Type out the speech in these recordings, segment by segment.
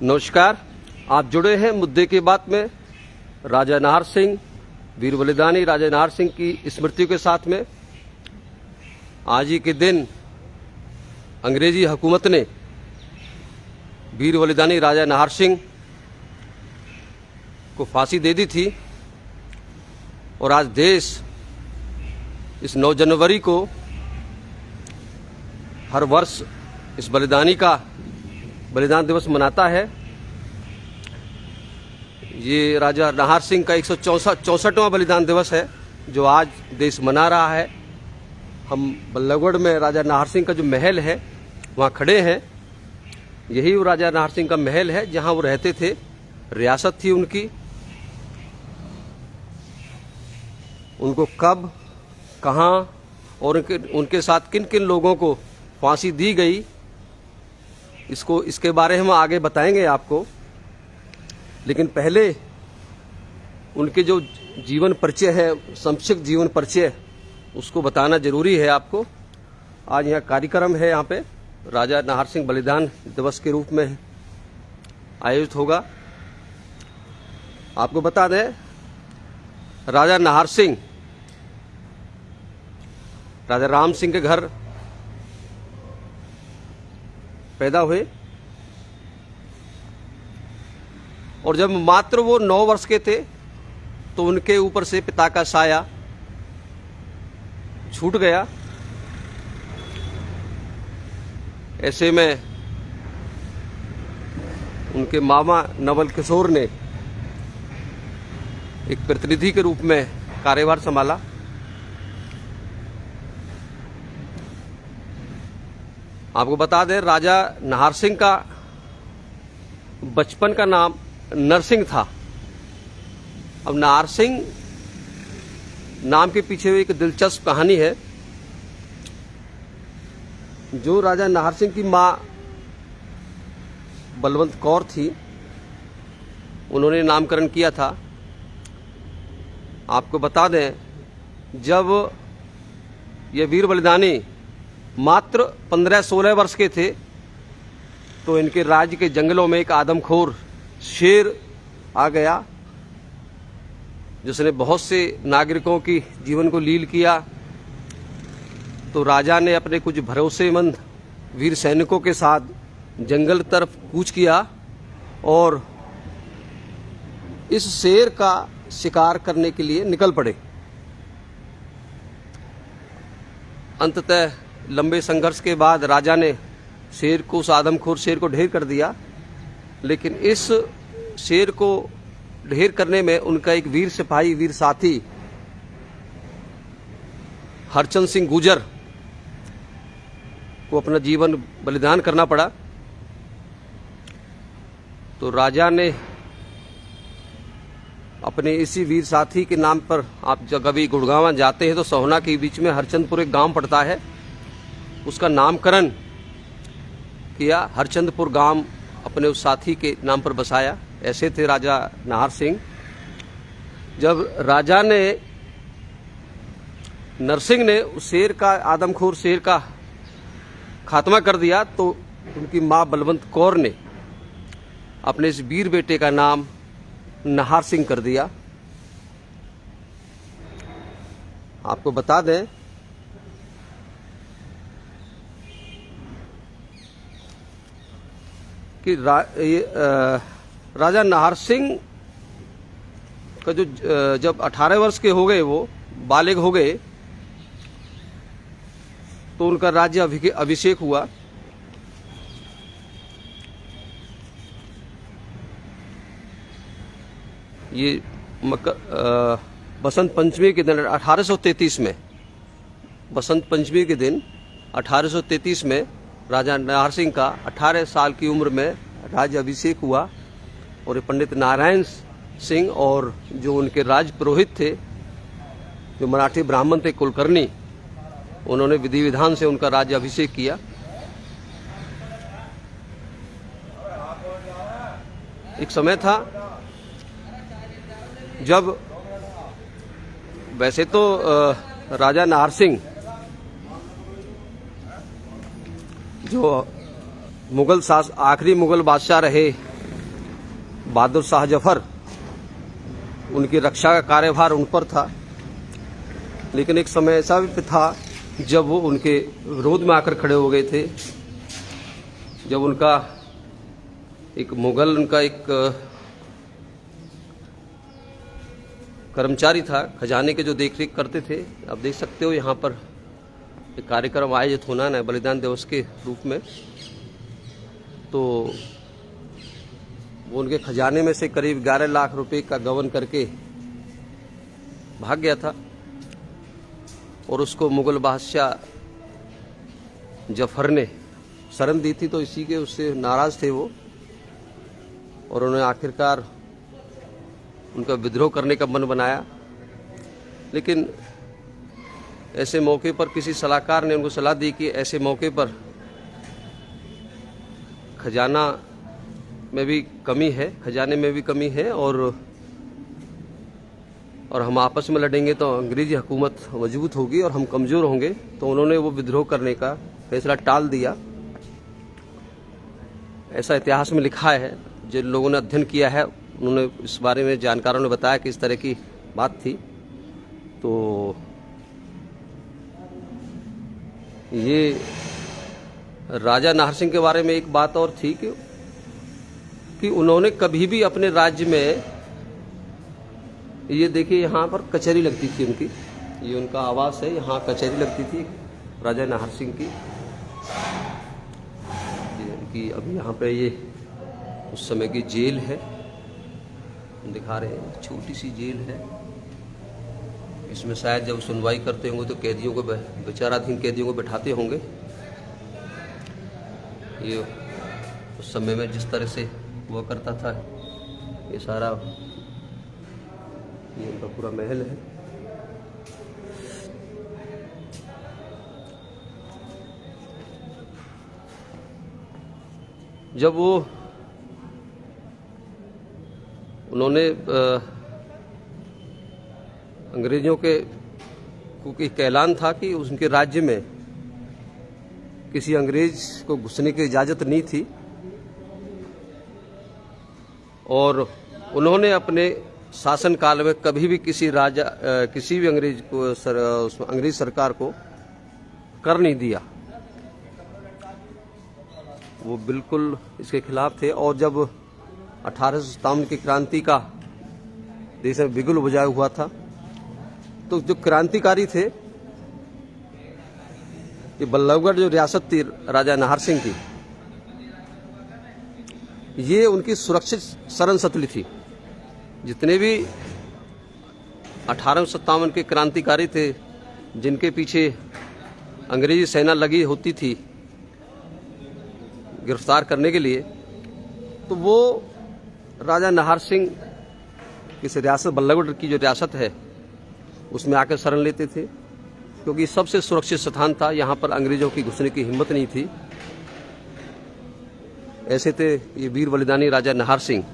नमस्कार, आप जुड़े हैं मुद्दे की बात में राजा नाहर सिंह, वीर बलिदानी राजा नाहर सिंह की स्मृतियों के साथ में। आज ही के दिन अंग्रेजी हुकूमत ने वीर बलिदानी राजा नाहर सिंह को फांसी दे दी थी और आज देश इस 9 जनवरी को हर वर्ष इस बलिदान दिवस मनाता है। ये राजा नाहर सिंह का 164वां बलिदान दिवस है जो आज देश मना रहा है। हम बल्लभगढ़ में राजा नाहर सिंह का जो महल है वहाँ खड़े हैं। यही वो राजा नाहर सिंह का महल है जहाँ वो रहते थे, रियासत थी उनकी। उनको कब, कहाँ और उनके साथ किन किन लोगों को फांसी दी गई, इसके बारे में हम आगे बताएंगे आपको। लेकिन पहले उनके जो जीवन परिचय है, संक्षिप्त जीवन परिचय, उसको बताना जरूरी है आपको। आज यहाँ कार्यक्रम है, यहाँ पे राजा नाहर सिंह बलिदान दिवस के रूप में आयोजित होगा। आपको बता दें, राजा नाहर सिंह राजा राम सिंह के घर पैदा हुए और जब मात्र वो 9 वर्ष के थे तो उनके ऊपर से पिता का साया छूट गया। ऐसे में उनके मामा नवल किशोर ने एक प्रतिनिधि के रूप में कार्यभार संभाला। आपको बता दें, राजा नाहर सिंह का बचपन का नाम नरसिंह था। अब नाहर सिंह नाम के पीछे एक दिलचस्प कहानी है। जो राजा नाहर सिंह की मां बलवंत कौर थी, उन्होंने नामकरण किया था। आपको बता दें, जब ये वीर बलिदानी मात्र 15-16 वर्ष के थे तो इनके राज्य के जंगलों में एक आदमखोर शेर आ गया जिसने बहुत से नागरिकों की जीवन को लील किया। तो राजा ने अपने कुछ भरोसेमंद वीर सैनिकों के साथ जंगल तरफ कूच किया और इस शेर का शिकार करने के लिए निकल पड़े। अंततः लंबे संघर्ष के बाद राजा ने उस आदमखोर शेर को ढेर कर दिया। लेकिन इस शेर को ढेर करने में उनका एक वीर सिपाही, वीर साथी हरचंद सिंह गुर्जर को अपना जीवन बलिदान करना पड़ा। तो राजा ने अपने इसी वीर साथी के नाम पर, आप जब कभी गुड़गांव जाते हैं तो सोहना के बीच में हरचंदपुर एक गांव पड़ता है, उसका नामकरण किया। हरचंदपुर गांव अपने उस साथी के नाम पर बसाया। ऐसे थे राजा नाहर सिंह। जब राजा ने, नरसिंह ने उस शेर का, आदमखोर शेर का खात्मा कर दिया तो उनकी मां बलवंत कौर ने अपने इस वीर बेटे का नाम नाहर सिंह कर दिया। आपको बता दें, कि राजा नाहर सिंह का जो जब 18 वर्ष के हो गए, वो बालिग हो गए, तो उनका राज्य अभिषेक हुआ। ये बसंत पंचमी के दिन 1833 में, बसंत पंचमी के दिन 1833 में राजा नाहर सिंह का 18 साल की उम्र में राज्य अभिषेक हुआ। और ये पंडित नारायण सिंह और जो उनके राज पुरोहित थे, जो मराठी ब्राह्मण थे कुलकर्णी, उन्होंने विधि विधान से उनका राज्य अभिषेक किया। एक समय था जब, वैसे तो राजा नाहर सिंह जो आखिरी मुगल बादशाह रहे बहादुर शाह जफर, उनकी रक्षा का कार्यभार उन पर था। लेकिन एक समय ऐसा भी था जब वो उनके विरोध में आकर खड़े हो गए थे, जब उनका एक मुगल उनका एक कर्मचारी था खजाने के, जो देखरेख करते थे। आप देख सकते हो यहाँ पर एक कार्यक्रम आयोजित होना है बलिदान दिवस के रूप में, तो वो उनके खजाने में से करीब 11 लाख रुपए का गबन करके भाग गया था और उसको मुगल बादशाह जफर ने शरण दी थी। तो इसी के उससे नाराज थे वो, और उन्होंने आखिरकार उनका विद्रोह करने का मन बनाया। लेकिन ऐसे मौके पर किसी सलाहकार ने उनको सलाह दी कि ऐसे मौके पर खजाना में भी कमी है, खजाने में भी कमी है, और हम आपस में लड़ेंगे तो अंग्रेजी हुकूमत मजबूत होगी और हम कमज़ोर होंगे। तो उन्होंने वो विद्रोह करने का फैसला टाल दिया। ऐसा इतिहास में लिखा है, जिन लोगों ने अध्ययन किया है उन्होंने इस बारे में, जानकारों ने बताया कि इस तरह की बात थी। तो ये राजा नाहर सिंह के बारे में एक बात और थी कि उन्होंने कभी भी अपने राज्य में, ये देखिए यहाँ पर कचहरी लगती थी उनकी, ये उनका आवास है, यहाँ कचहरी लगती थी राजा नाहर सिंह की। कि अभी यहाँ पे ये उस समय की जेल है, दिखा रहे हैं, छोटी सी जेल है। इसमें शायद जब सुनवाई करते होंगे तो कैदियों को, विचाराधीन कैदियों को बैठाते होंगे। ये उस समय में जिस तरह से हुआ करता था, ये सारा, ये उनका पूरा महल है। जब वो उन्होंने अंग्रेजों के एक ऐलान था कि उनके राज्य में किसी अंग्रेज को घुसने की इजाज़त नहीं थी, और उन्होंने अपने शासनकाल में कभी भी किसी भी अंग्रेज को अंग्रेज सरकार को कर नहीं दिया। वो बिल्कुल इसके खिलाफ थे। और जब 1857 की क्रांति का देश में बिगुल बजाया हुआ था, तो जो क्रांतिकारी थे, ये बल्लभगढ़ जो रियासत थी राजा नाहर सिंह की, ये उनकी सुरक्षित शरण स्थली थी। जितने भी 1857 के क्रांतिकारी थे, जिनके पीछे अंग्रेजी सेना लगी होती थी गिरफ्तार करने के लिए, तो वो राजा नाहर सिंह की रियासत, बल्लभगढ़ की जो रियासत है, उसमें आकर शरण लेते थे, क्योंकि सबसे सुरक्षित स्थान था। यहाँ पर अंग्रेजों की घुसने की हिम्मत नहीं थी। ऐसे थे ये वीर बलिदानी राजा नाहर सिंह।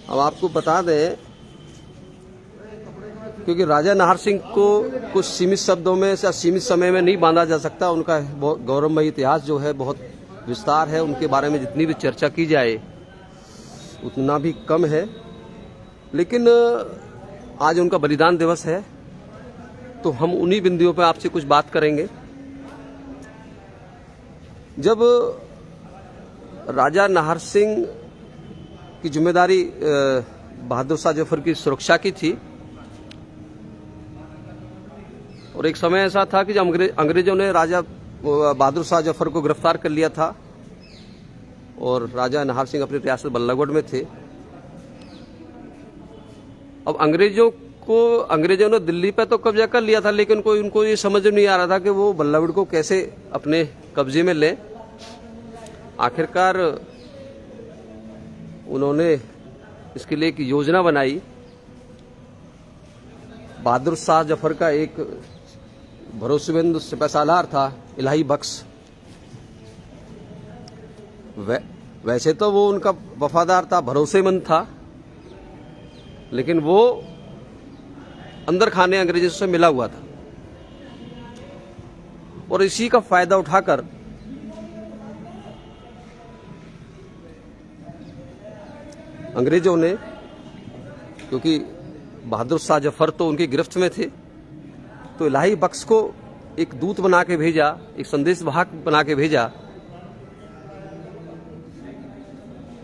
अब आपको बता दें, क्योंकि राजा नाहर सिंह को कुछ सीमित शब्दों में या सीमित समय में नहीं बांधा जा सकता। उनका बहुत गौरवमयी इतिहास जो है, बहुत विस्तार है। उनके बारे में जितनी भी चर्चा की जाए उतना भी कम है। लेकिन आज उनका बलिदान दिवस है, तो हम उन्हीं बिंदुओं पर आपसे कुछ बात करेंगे। जब राजा नाहर सिंह की जिम्मेदारी बहादुर शाह जफर की सुरक्षा की थी, और एक समय ऐसा था कि जब अंग्रेजों ने राजा बहादुर शाह जफर को गिरफ्तार कर लिया था, और राजा नाहर सिंह अपनी रियासत बल्लभगढ़ में थे। अब अंग्रेजों ने दिल्ली पे तो कब्जा कर लिया था, लेकिन उनको ये समझ नहीं आ रहा था कि वो बल्लभगढ़ को कैसे अपने कब्जे में लें। आखिरकार उन्होंने इसके लिए एक योजना बनाई। बहादुर शाह जफर का एक भरोसेमंद सिपहसालार था, इलाही बख्श। वैसे तो वो उनका वफादार था, भरोसेमंद था, लेकिन वो अंदर खाने अंग्रेजों से मिला हुआ था, और इसी का फायदा उठाकर अंग्रेजों ने, क्योंकि बहादुर शाह जफर तो उनकी गिरफ्त में थे, तो इलाही बख्श को एक दूत बना के भेजा, एक संदेश वाहक बना के भेजा,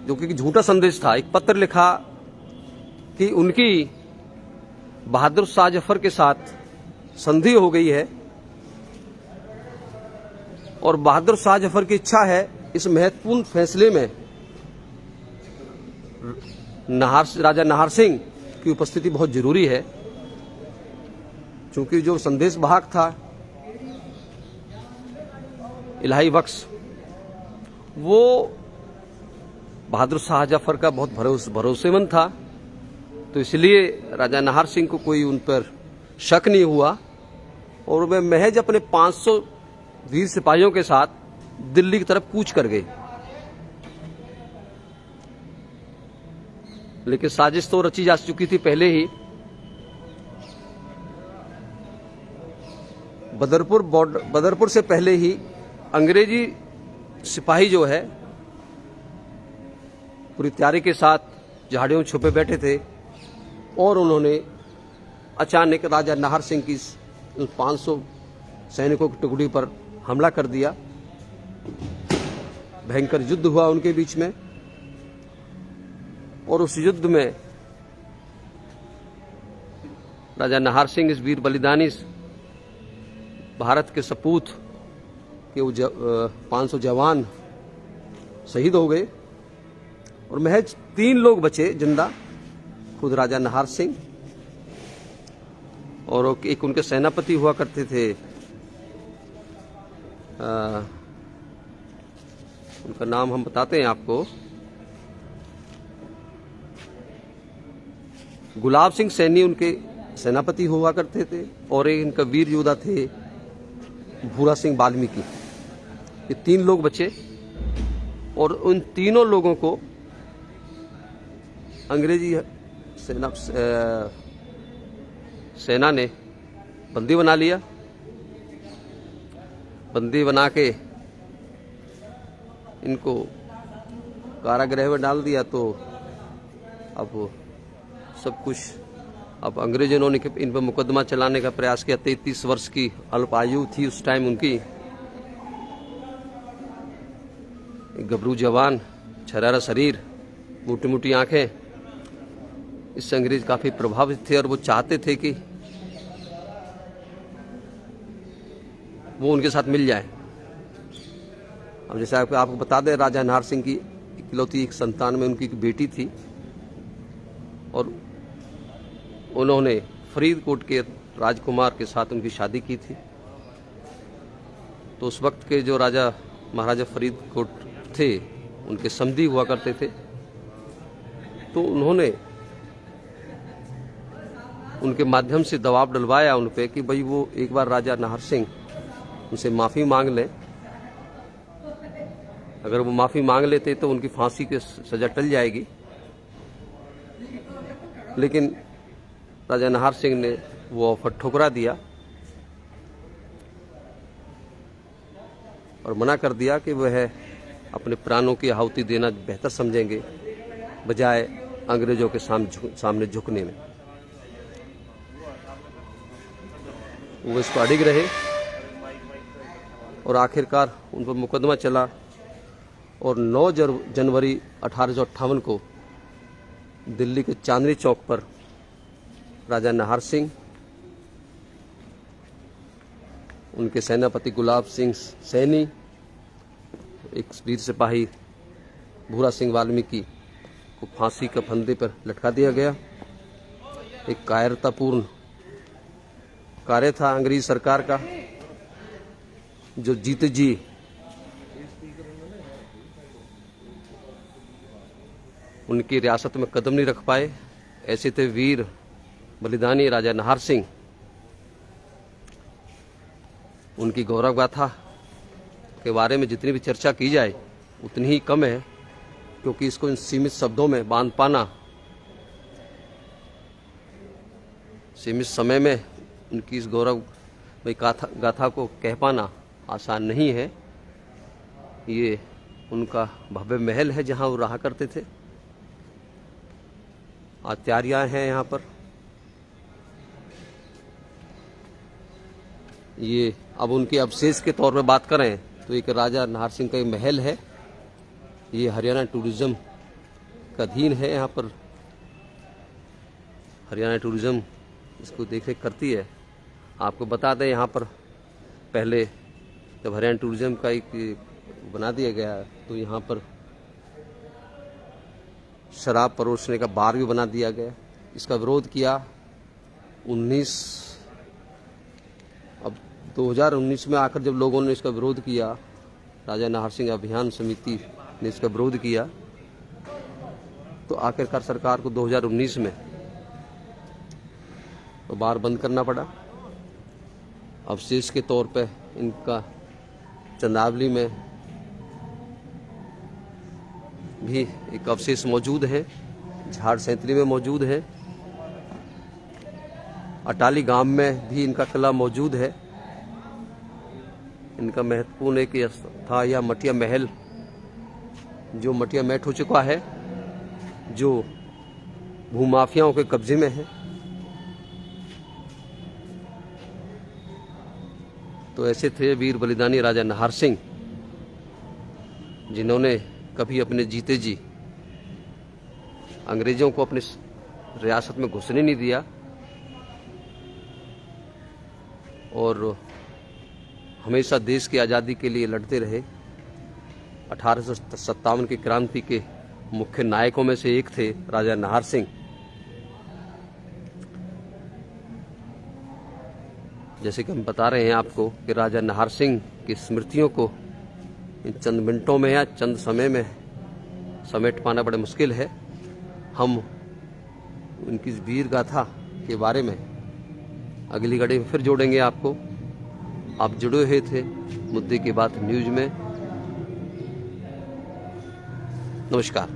जो कि झूठा संदेश था। एक पत्र लिखा कि उनकी बहादुर शाह जफर के साथ संधि हो गई है और बहादुर शाह जफर की इच्छा है इस महत्वपूर्ण फैसले में राजा नाहर सिंह की उपस्थिति बहुत जरूरी है, क्योंकि जो संदेश वाहक था इलाही बख्श, वो बहादुर शाह जफर का बहुत भरोसेमंद था। तो इसलिए राजा नाहर सिंह को कोई उन पर शक नहीं हुआ और वे महज अपने 500 वीर सिपाहियों के साथ दिल्ली की तरफ कूच कर गए। लेकिन साजिश तो रची जा चुकी थी पहले ही। बदरपुर से पहले ही अंग्रेजी सिपाही जो है पूरी तैयारी के साथ झाड़ियों में छुपे बैठे थे और उन्होंने अचानक राजा नाहर सिंह की 500 सैनिकों की टुकड़ी पर हमला कर दिया। भयंकर युद्ध हुआ उनके बीच में और उस युद्ध में राजा नाहर सिंह, इस वीर बलिदानी भारत के सपूत के 500 जवान शहीद हो गए और महज 3 लोग बचे जिंदा, खुद राजा नाहर सिंह और एक उनके सेनापति हुआ करते थे, उनका नाम हम बताते हैं आपको, गुलाब सिंह सैनी उनके सेनापति हुआ करते थे और एक इनका वीर योद्धा थे भूरा सिंह वाल्मीकि। ये 3 लोग बचे और उन तीनों लोगों को अंग्रेजी सेना ने बंदी बना लिया। बंदी बना के इनको कारागृह में डाल दिया। तो अब सब कुछ, अब अंग्रेजों ने इन पर मुकदमा चलाने का प्रयास किया। 33 वर्ष की अल्प आयु थी उस टाइम उनकी। गबरू जवान, छरारा शरीर, मोटी मोटी आंखें, इससे अंग्रेज काफी प्रभावित थे और वो चाहते थे कि वो उनके साथ मिल जाए। अब जैसे आपको बता दें, राजा नाहर सिंह की इकलौती एक संतान में उनकी एक बेटी थी और उन्होंने फरीदकोट के राजकुमार के साथ उनकी शादी की थी। तो उस वक्त के जो राजा महाराजा फरीदकोट थे उनके समधी हुआ करते थे। तो उन्होंने उनके माध्यम से दबाव डलवाया उन पे कि भाई वो एक बार राजा नाहर सिंह उनसे माफी मांग लें। अगर वो माफी मांग लेते तो उनकी फांसी की सजा टल जाएगी। लेकिन राजा नाहर सिंह ने वो ऑफर ठुकरा दिया और मना कर दिया कि वह अपने प्राणों की आहुति देना बेहतर समझेंगे बजाय अंग्रेजों के सामने झुकने में। वो इस पर अडिग रहे और आखिरकार उन पर मुकदमा चला और 9 जनवरी 1858 को दिल्ली के चांदनी चौक पर राजा नाहर सिंह, उनके सेनापति गुलाब सिंह सैनी, एक वीर सिपाही भूरा सिंह वाल्मीकि को फांसी के फंदे पर लटका दिया गया। एक कायरतापूर्ण कार्य था अंग्रेजी सरकार का, जो जीते जी उनकी रियासत में कदम नहीं रख पाए। ऐसे थे वीर बलिदानी राजा नाहर सिंह। उनकी गौरव गाथा के बारे में जितनी भी चर्चा की जाए उतनी ही कम है, क्योंकि इसको इन सीमित शब्दों में बांध पाना, सीमित समय में उनकी इस गौरव गाथा को कह पाना आसान नहीं है। ये उनका भव्य महल है जहां वो रहा करते थे। तैयारियां हैं यहाँ पर। ये अब उनके अवशेष के तौर पे बात करें तो एक राजा नाहर सिंह का एक महल है। ये हरियाणा टूरिज्म का अधीन है। यहाँ पर हरियाणा टूरिज्म इसको देख रेख करती है। आपको बता दें, यहाँ पर पहले जब हरियाणा टूरिज्म का एक बना दिया गया तो यहाँ पर शराब परोसने का बार भी बना दिया गया। इसका विरोध किया 2019 में आकर जब लोगों ने इसका विरोध किया, राजा नाहर सिंह अभियान समिति ने इसका विरोध किया, तो आखिरकार सरकार को 2019 में तो बार बंद करना पड़ा। अवशेष के तौर पे इनका चंदावली में भी एक अवशेष मौजूद है, झाड़ सैंतली में मौजूद है, अटाली गांव में भी इनका किला मौजूद है। इनका महत्वपूर्ण एक था यह मटिया महल, जो मटिया मैट हो चुका है, जो भूमाफियाओं के कब्जे में है। तो ऐसे थे वीर बलिदानी राजा नाहर सिंह, जिन्होंने कभी अपने जीते जी अंग्रेजों को अपनी रियासत में घुसने नहीं दिया और हमेशा देश की आज़ादी के लिए लड़ते रहे। 1857 की क्रांति के मुख्य नायकों में से एक थे राजा नाहर सिंह। जैसे कि हम बता रहे हैं आपको कि राजा नाहर सिंह की स्मृतियों को इन चंद मिनटों में या चंद समय में समेट पाना बड़ा मुश्किल है। हम उनकी वीर गाथा के बारे में अगली घड़ी में फिर जोड़ेंगे आपको। आप जुड़े हुए थे मुद्दे की बात न्यूज में। नमस्कार।